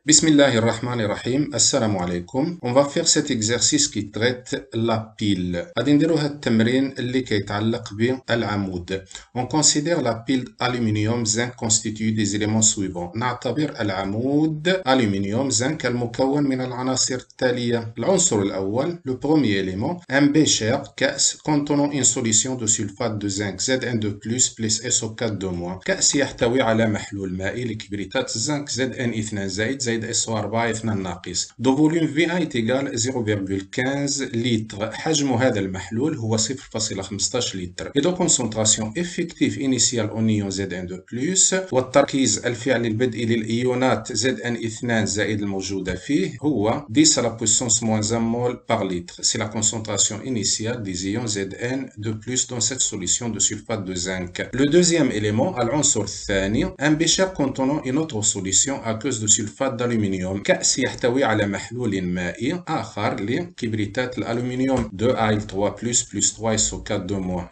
Bismillahirrahmanirrahim. Assalamu alaikum. On va faire cet exercice qui traite la pile. غادي نديرو هاد التمرين اللي كيتعلق بالعمود. On considère la pile aluminium zinc constituée des éléments suivants. نعتبر العمود aluminium zinc المكون من العناصر التالية. العنصر الأول, le premier élément, un bécher كأس contenant une solution de sulfate de zinc Zn2+, plus SO4 كأس يحتوي على محلول مائي لكبريتات الزنك Zn2 زائد SO4 2 ناقص. دو فوليوم في اي تيغال 0,15 لتر. حجم هذا المحلول هو 0,15 لتر. Et de concentration effective initiale au ion Zn2+, والتركيز الفعلي البدئي للإيونات Zn2 زائد الموجودة فيه هو 10 à la puissance moins 1 mol par litre. C'est la concentration initiale des ions Zn2+ dans cette solution de sulfate de zinc. Le deuxième élément, العنصر الثاني, un bécher contenant une autre solution aqueuse de sulfate d'aluminium. كأس يحتوي على محلول مائي آخر لكبريتات الألومنيوم 2Al3 plus 3 SO4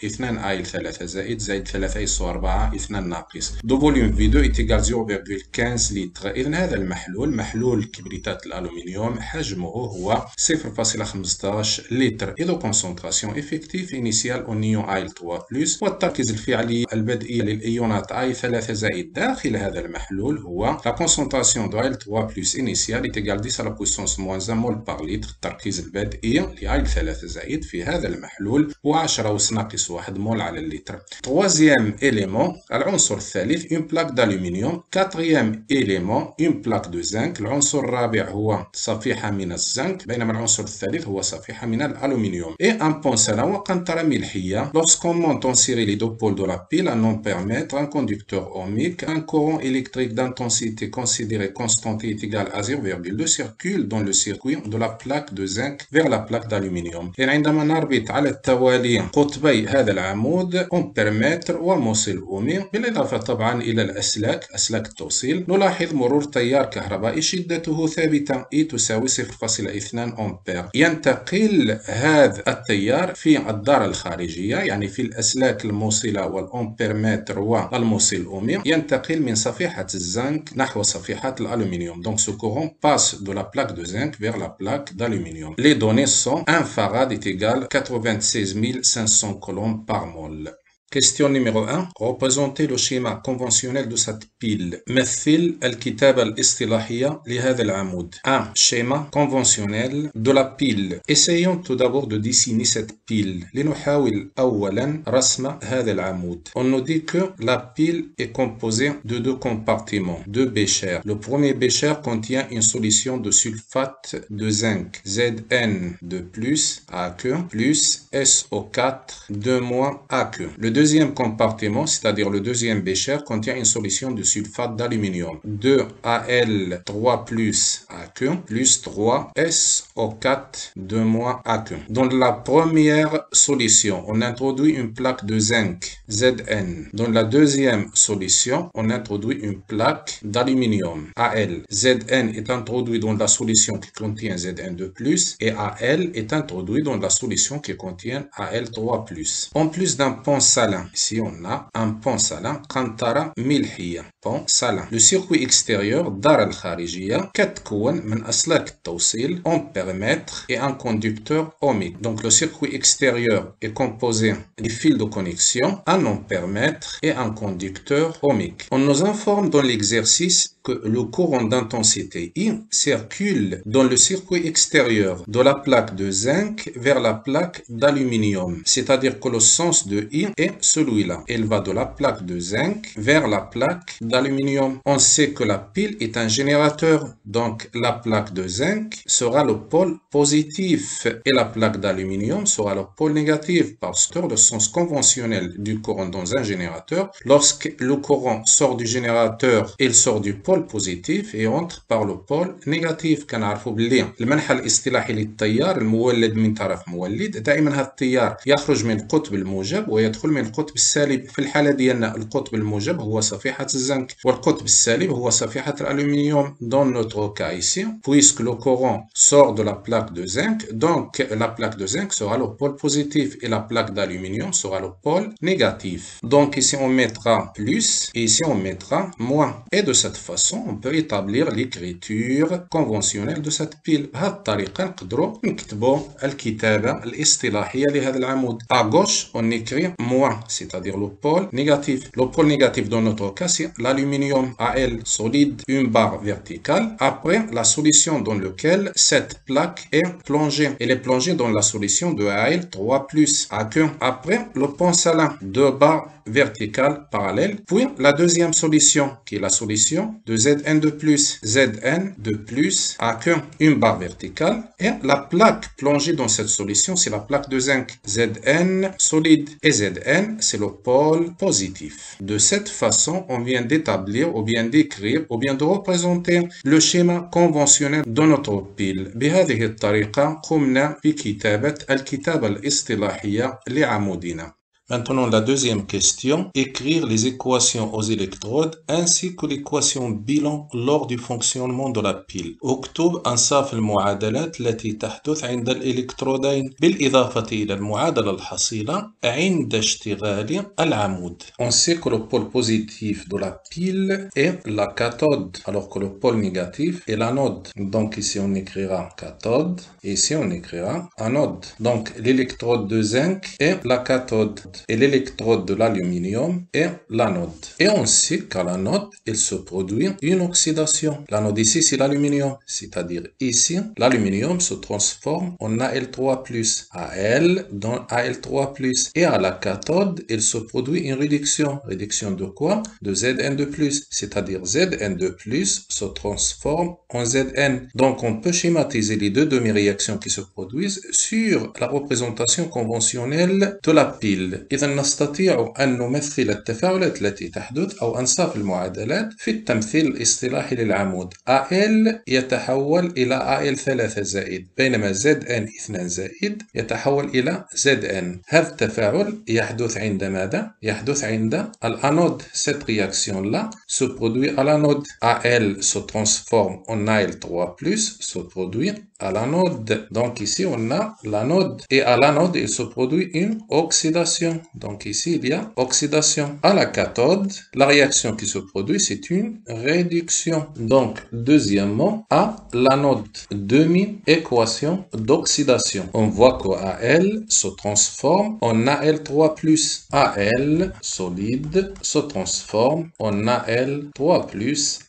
2 Al 3 زائد 3 SO4 2 ناقص. دو فوليوم في 2 est égal 0,15 لتر. إذن هذا المحلول محلول كبريتات الألومنيوم حجمه هو 0,15 لتر. Et de concentration effective initiale au ion Al3+, والتركيز الفعلي البدئي للإيونات Al3 زائد داخل هذا المحلول هو la concentration de Al3+ initiale est égale 10 à la puissance moins 1 mol par litre. التركيز البدئي لAl3 زائد في هذا المحلول هو 10 ناقص 1 مول على اللتر. Troisième élément, العنصر الثالث, une plaque d'aluminium. Quatrième élément, une plaque de zinc. العنصر الرابع هو صفيحة من الزنك بينما العنصر الثالث هو صفيحة من الألومنيوم. Et un poncelet وقنطرة ملحية. Lorsqu'on monte en série les deux pôles de la pile, un ampèremètre, un conducteur ohmique, un courant électrique d'intensité considérée constante est égal à 0,2 circule dans le circuit de la plaque de zinc vers la plaque d'aluminium. يعني عندما نربط على التوالي قطبي هذا العمود أمبيرمتر وموصل أومي بالإضافة طبعا إلى أسلاك التوصيل, نلاحظ مرور تيار كهربائي شدته ثابتة E تساوي 0,2 أمبير. ينتقل هذا التيار في الدارة الخارجية, يعني في الأسلاك الموصلة والأمبيرمتر والموصل أومي, ينتقل من صفيحة الزنك نحو صفيحة الألومنيوم. Donc ce courant passe de la plaque de zinc vers la plaque d'aluminium. Les données sont 1 farad est égal 96 500 coulombs par mol. Question numéro 1. Représentez le schéma conventionnel de cette pile. مثل الكتابة الاصطلاحية لهذا العمود. 1. Schéma conventionnel de la pile. Essayons tout d'abord de dessiner cette pile. لنحاول أولا رسم هذا العمود. On nous dit que la pile est composée de deux compartiments, deux béchers. Le premier bécher contient une solution de sulfate de zinc Zn2+, Aq, plus SO4 2-Aq. Le deuxième compartiment, c'est-à-dire le deuxième bécher, contient une solution de sulfate d'aluminium 2Al3 plus Aq plus 3 SO4 2-Aq. Dans la première solution, on introduit une plaque de zinc Zn. Dans la deuxième solution, on introduit une plaque d'aluminium Al. Zn est introduit dans la solution qui contient Zn2+, et Al est introduit dans la solution qui contient Al3+. En plus d'un pont salin, ici on a un pont salin, قنطرة ملحية, pont salin. Le circuit extérieur, دار الخارجية, كتكون من أسلاك التوصيل, ampèremètre et un conducteur ohmique. Donc le circuit extérieur est composé des fils de connexion, un ampèremètre et un conducteur ohmique. On nous informe dans l'exercice que le courant d'intensité I circule dans le circuit extérieur de la plaque de zinc vers la plaque d'aluminium. C'est-à-dire que le sens de I est celui-là. Elle va de la plaque de zinc vers la plaque d'aluminium. On sait que la pile est un générateur. Donc la plaque de zinc sera le pôle positif et la plaque d'aluminium sera le pôle négatif parce que le sens conventionnel du courant dans un générateur, lorsque le courant sort du générateur, il sort du pôle بوزيتيف et entre par le pôle négatif. كنعرفوا باللي المنحى الاصطلاحي للتيار المولد من طرف مولد, دائما هذا التيار يخرج من القطب الموجب ويدخل من القطب السالب. في الحالة ديالنا القطب الموجب هو صفيحة الزنك والقطب السالب هو صفيحة الألومنيوم. Dans notre cas ici, puisque le courant sort de la plaque de zinc, donc la plaque de zinc sera le pôle positif et la plaque d'aluminium sera le pôle négatif. Donc ici on mettra plus et ici on mettra moins. Et de cette façon, façon, on peut établir l'écriture conventionnelle de cette pile. بهذه الطريقة نقدروا نكتبوا الكتابة الاصطلاحية لهذا العمود. À gauche, on écrit moins, c'est-à-dire le pôle négatif. Le pôle négatif dans notre cas, c'est l'aluminium Al solide, une barre verticale. Après, la solution dans laquelle cette plaque est plongée. Elle est plongée dans la solution de Al3+, A1. Après, le pont salin, deux barres verticales parallèles. Puis, la deuxième solution, qui est la solution de Zn2+, Zn2+, A1, une barre verticale. Et la plaque plongée dans cette solution, c'est la plaque de zinc, Zn solide. Et Zn, c'est le pôle positif. De cette façon, on vient d'établir ou bien d'écrire ou bien de représenter le schéma conventionnel de notre pile. بهذه الطريقة قمنا بكتابة الكتابة الاصطلاحية لعمودنا. Maintenant, la deuxième question, écrire les équations aux électrodes ainsi que l'équation bilan lors du fonctionnement de la pile. اكتب أنصاف المعادلات التي تحدث عند الإلكترودين بالإضافة إلى المعادلة الحاصلة عند اشتغال العمود. On sait que le pôle positif de la pile est la cathode, alors que le pôle négatif est l'anode. Donc ici on écrira cathode, et ici on écrira anode. Donc l'électrode de zinc est la cathode. Et l'électrode de l'aluminium est l'anode. Et on sait qu'à l'anode, il se produit une oxydation. L'anode ici, c'est l'aluminium. C'est-à-dire ici, l'aluminium se transforme en Al3+, Al dans Al3+. Et à la cathode, il se produit une réduction. Réduction de quoi? De Zn2+. C'est-à-dire Zn2+, se transforme en Zn. Donc on peut schématiser les deux demi-réactions qui se produisent sur la représentation conventionnelle de la pile. إذا نستطيع أن نمثل التفاعلات التي تحدث أو أنصاف المعادلات في التمثيل الاصطلاحي للعمود. Al يتحول إلى Al3 زائد بينما Zn2 زائد يتحول إلى Zn. هذا التفاعل يحدث عند ماذا؟ يحدث عند الأنود. Cette réaction-là se produit à l'anode. Al se transforme en Al3+, se produit à l'anode. Donc ici on a l'anode et à l'anode il se produit une oxydation. Donc ici il y a oxydation. À la cathode, la réaction qui se produit c'est une réduction. Donc deuxièmement, à l'anode, demi-équation d'oxydation. On voit que Al se transforme en Al3+. Al solide se transforme en Al3+.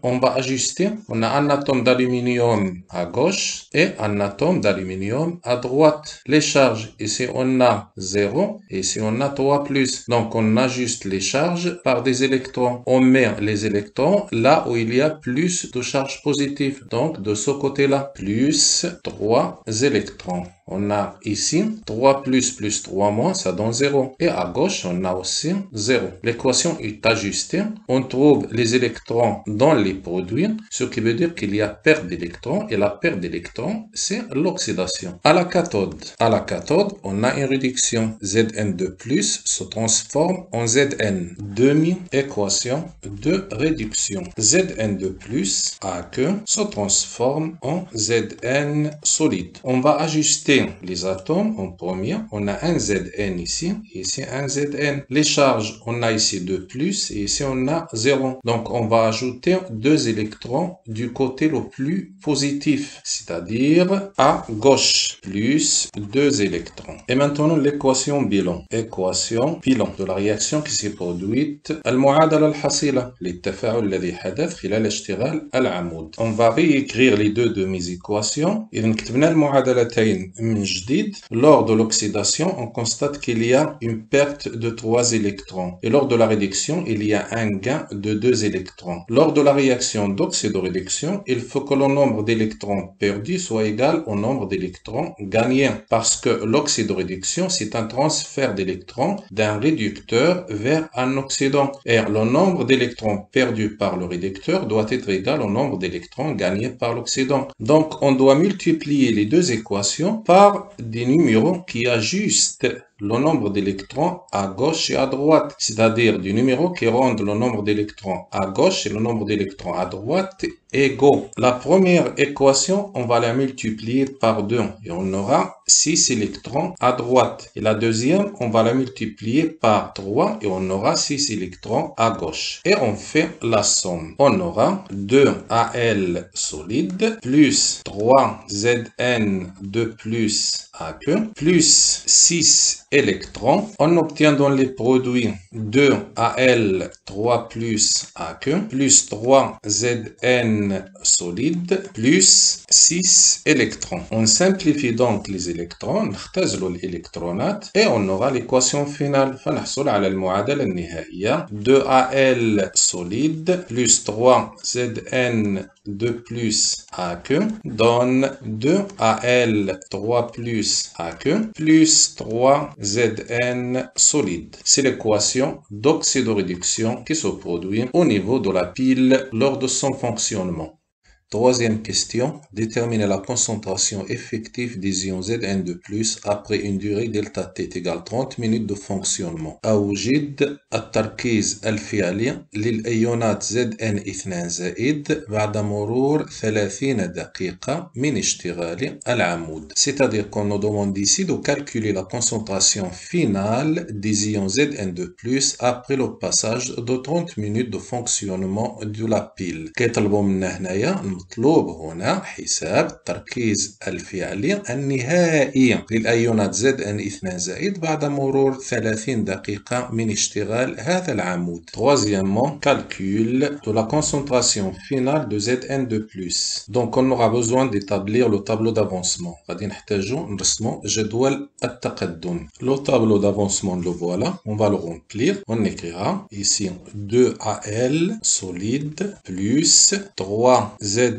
On va ajuster. On a un atome d'aluminium à gauche et un atome d'aluminium à droite. Les charges, ici on a 0 et ici on a 3+. Donc on ajuste les charges par des électrons. On met les électrons là où il y a plus de charges positives. Donc de ce côté-là, plus 3 électrons. On a ici 3 plus 3 moins, ça donne 0. Et à gauche, on a aussi 0. L'équation est ajustée. On trouve les électrons dans les produits, ce qui veut dire qu'il y a perte d'électrons. Et la perte d'électrons, c'est l'oxydation. À la cathode, on a une réduction. Zn2+, se transforme en Zn. Demi-équation de réduction. Zn2+, AQ, se transforme en Zn solide. On va ajuster les atomes en premier. On a un Zn ici, et ici un Zn. Les charges, on a ici 2+, et ici on a 0. Donc on va ajouter 2 électrons du côté le plus positif, c'est-à-dire à gauche, plus 2 électrons. Et maintenant l'équation bilan. Équation bilan de la réaction qui s'est produite. المعادلة الحاصلة للتفاعل الذي حدث خلال اشتغال العمود. On va réécrire les deux demi-équations. إذا كتبنا المعادلتين من جديد. Lors de l'oxydation, on constate qu'il y a une perte de 3 électrons. Et lors de la réduction, il y a un gain de 2 électrons. Lors de la réaction d'oxydoréduction, il faut que le nombre d'électrons perdus soit égal au nombre d'électrons gagnés. Parce que l'oxydoréduction, c'est un transfert d'électrons d'un réducteur vers un oxydant. Et le nombre d'électrons perdus par le réducteur doit être égal au nombre d'électrons gagnés par l'oxydant. Donc, on doit multiplier les deux équations par des numéros qui ajustent le nombre d'électrons à gauche et à droite, c'est-à-dire du numéro qui rendent le nombre d'électrons à gauche et le nombre d'électrons à droite égaux. La première équation, on va la multiplier par 2 et on aura 6 électrons à droite. Et la deuxième, on va la multiplier par 3 et on aura 6 électrons à gauche. Et on fait la somme. On aura 2Al solide plus 3Zn de plus AQ plus 6 électrons. On obtient dans les produits 2Al 3 plus AQ plus 3Zn solide plus 6 électrons. On simplifie donc les électrons, نختزلوا الإلكترونات et on aura l'équation finale. فنحصل على المعادلة النهائية 2Al solide plus 3Zn de plus AQ donne 2Al 3 plus AQ plus 3Zn solide. C'est l'équation d'oxydoréduction qui se produit au niveau de la pile lors de son fonctionnement. Troisième question, déterminer la concentration effective des ions Zn2+, après une durée delta T égale 30 minutes de fonctionnement. أوجد التركيز الفعلي للأيونات Zn2 زائد بعد مرور 30 دقيقة من اشتغال العمود. C'est-à-dire qu'on nous demande ici de calculer la concentration finale des ions Zn2+, après le passage de 30 minutes de fonctionnement de la pile. كيطلبوا منا هنايا مطلوب هنا حساب التركيز الفعلي النهائي للأيونات Zn2 زائد بعد مرور 30 دقيقة من اشتغال هذا العمود. Troisièmement, calcul de la concentration finale de Zn2+. Donc on aura besoin d'établir le tableau d'avancement. غادي نحتاجو نرسمو جدول التقدم. Le tableau d'avancement le voilà, on va le remplir. On écrira ici 2Al solide plus 3Zn2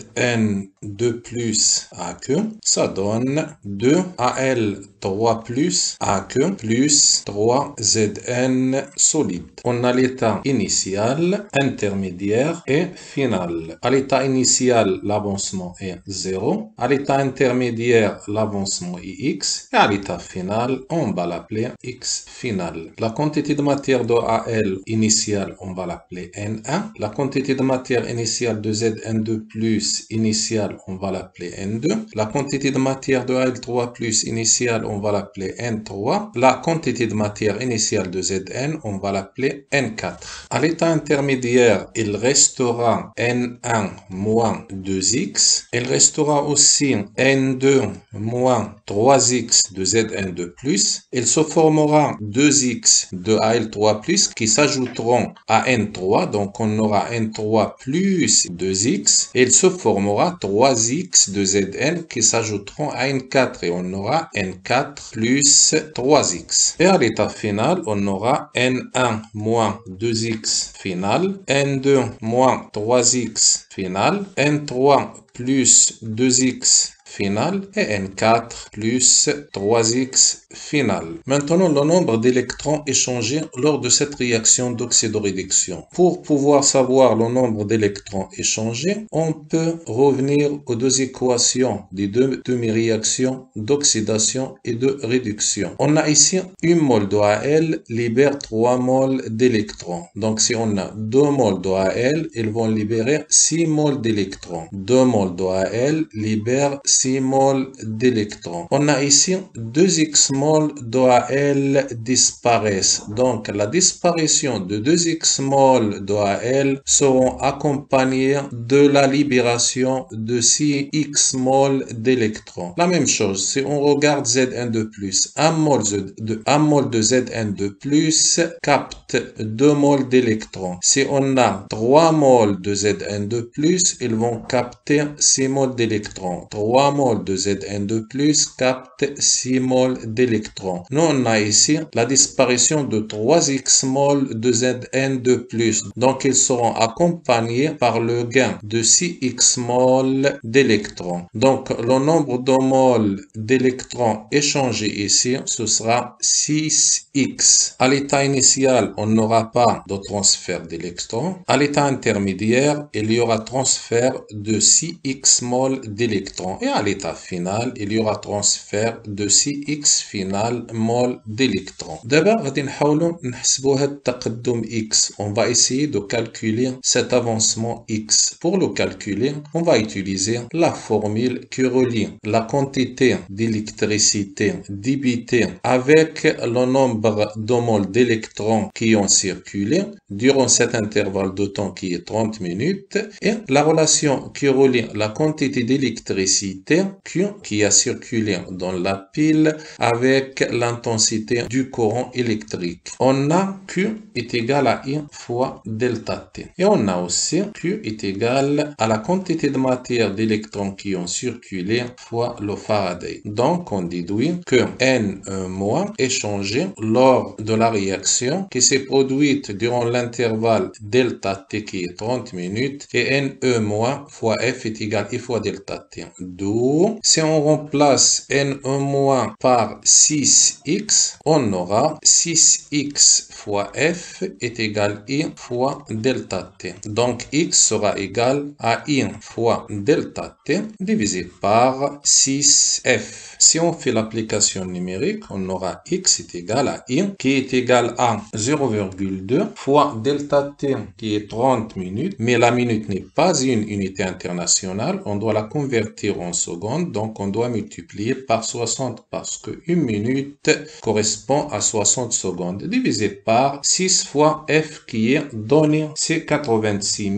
plus AQ, ça donne 2Al 3 plus AQ plus 3Zn solide. On a l'état initial, intermédiaire et final. À l'état initial, l'avancement est 0. À l'état intermédiaire, l'avancement est x. Et à l'état final, on va l'appeler x final. La quantité de matière de Al initiale, on va l'appeler N1. La quantité de matière initiale de Zn2 plus initiale, on va l'appeler N2. La quantité de matière de Al3 plus initiale, on va l'appeler N3. La quantité de matière initiale de Zn, on va l'appeler N4. À l'état intermédiaire, il restera N1 moins 2x. Il restera aussi N2 moins 3x de Zn2 plus. Il se formera 2x de Al3 plus qui s'ajouteront à N3. Donc on aura N3 plus 2x. Et il se formera 3x de Zn qui s'ajouteront à N4. Et on aura N4 plus 3x. Et à l'état final, on aura N1 moins 2x final, N2 moins 3x final, N3 plus 2x final et N4 plus 3x final. Maintenant, le nombre d'électrons échangés lors de cette réaction d'oxydoréduction. Pour pouvoir savoir le nombre d'électrons échangés, on peut revenir aux deux équations des deux demi-réactions d'oxydation et de réduction. On a ici une mole de Al libère 3 moles d'électrons. Donc, si on a 2 moles de Al, ils vont libérer 6 moles d'électrons. 2 moles de Al libèrent 6 moles d'électrons. On a ici 2x moles d'AL disparaissent. Donc, la disparition de 2x moles d'AL seront accompagnées de la libération de 6x moles d'électrons. La même chose, si on regarde Zn2+, 1 mol de Zn2+, capte 2 moles d'électrons. Si on a 3 moles de Zn2+, ils vont capter 6 moles d'électrons. 3 moles de Zn2+, capte 6 moles d'électrons. Nous, on a ici la disparition de 3x moles de Zn2+. Donc, ils seront accompagnés par le gain de 6x moles d'électrons. Donc, le nombre de moles d'électrons échangés ici, ce sera 6x. À l'état initial, on n'aura pas de transfert d'électrons. À l'état intermédiaire, il y aura transfert de 6x moles d'électrons. Et à l'état final, il y aura transfert de 6x final mol d'électrons. D'abord, غادي نحاولوا نحسبوا هذا التقدم x. On va essayer de calculer cet avancement x. Pour le calculer, on va utiliser la formule qui relie la quantité d'électricité débitée avec le nombre de moles d'électrons qui ont circulé durant cet intervalle de temps qui est 30 minutes et la relation qui relie la quantité d'électricité Q qui a circulé dans la pile avec l'intensité du courant électrique. On a Q est égal à I fois delta T. Et on a aussi Q est égal à la quantité de matière d'électrons qui ont circulé fois le Faraday. Donc on déduit que N1- est changé lors de la réaction qui s'est produite durant l'intervalle delta T qui est 30 minutes et N1- fois F est égal à I fois delta T. D'où, si on remplace N1- par 6x, on aura 6x fois F est égal à I fois delta T. Donc x sera égal à I fois delta T divisé par 6F. Si on fait l'application numérique, on aura x est égal à I qui est égal à 0,2 fois delta T qui est 30 minutes, mais la minute n'est pas une unité internationale, on doit la convertir en secondes, donc on doit multiplier par 60 parce que une minute correspond à 60 secondes, divisé par 6 fois F qui est donné, c'est 86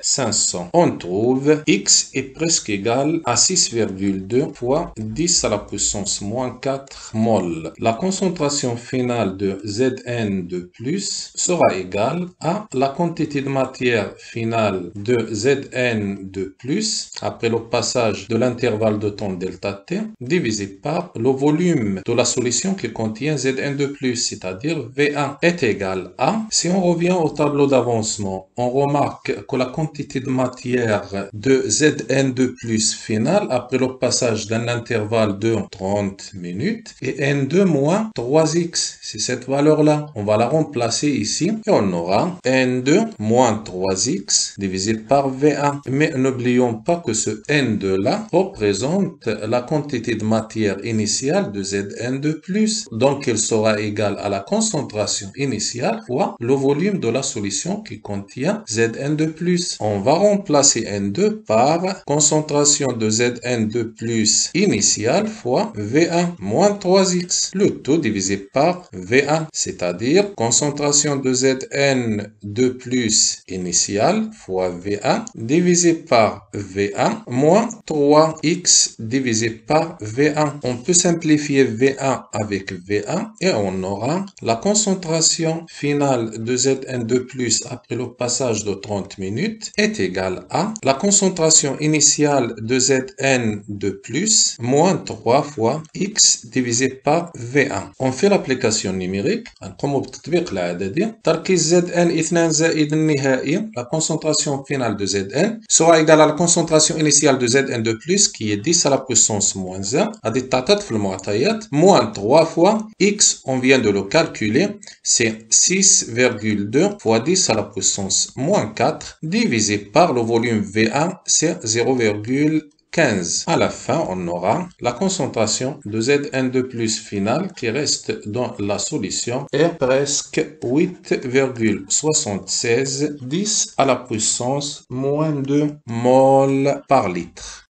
500. On trouve x est presque égal à 6,2 fois 10 à la puissance moins 4 mol. La concentration finale de Zn2+ sera égale à la quantité de matière finale de Zn2+ après le passage de l'intervalle de temps delta T divisé par le volume de la solution qui contient Zn2+, c'est-à-dire V1 est égal à, si on revient au tableau d'avancement, on remarque que la quantité de matière de Zn2+ finale après le passage d'un intervalle de 30 minutes est N2 moins 3x. C'est cette valeur-là. On va la remplacer ici et on aura N2 moins 3x divisé par V1. Mais n'oublions pas que ce N2-là représente la quantité de matière initiale de Zn2+. Donc, elle sera égale à la concentration initiale fois le volume de la solution qui contient Zn2+. On va remplacer N2 par concentration de Zn2+ initiale fois V1 moins 3x. Le tout divisé par V1, c'est-à-dire concentration de Zn2+ initiale fois V1 divisé par V1 moins 3x divisé par V1. On peut simplifier V1 avec V1 et on aura la concentration finale de Zn2+ après le passage de 30 minutes est égale à la concentration initiale de Zn2+ moins 3 fois x divisé par V1. On fait l'application numérique. نقوم بتطبيق العددي. تركيز Zn 2 زائد النهائي, la concentration finale de Zn sera égale à la concentration initiale de Zn2+ qui est 10 à la puissance moins 1. هذه تعطت في المعطيات moins 3 fois x, on vient de le calculer, c'est 6,2 fois 10 à la puissance moins 4 divisé par le volume V1, c'est 0,15. À la fin, on aura la concentration de Zn2+ finale qui reste dans la solution est presque 8,76 10 à la puissance moins 2 mol par litre.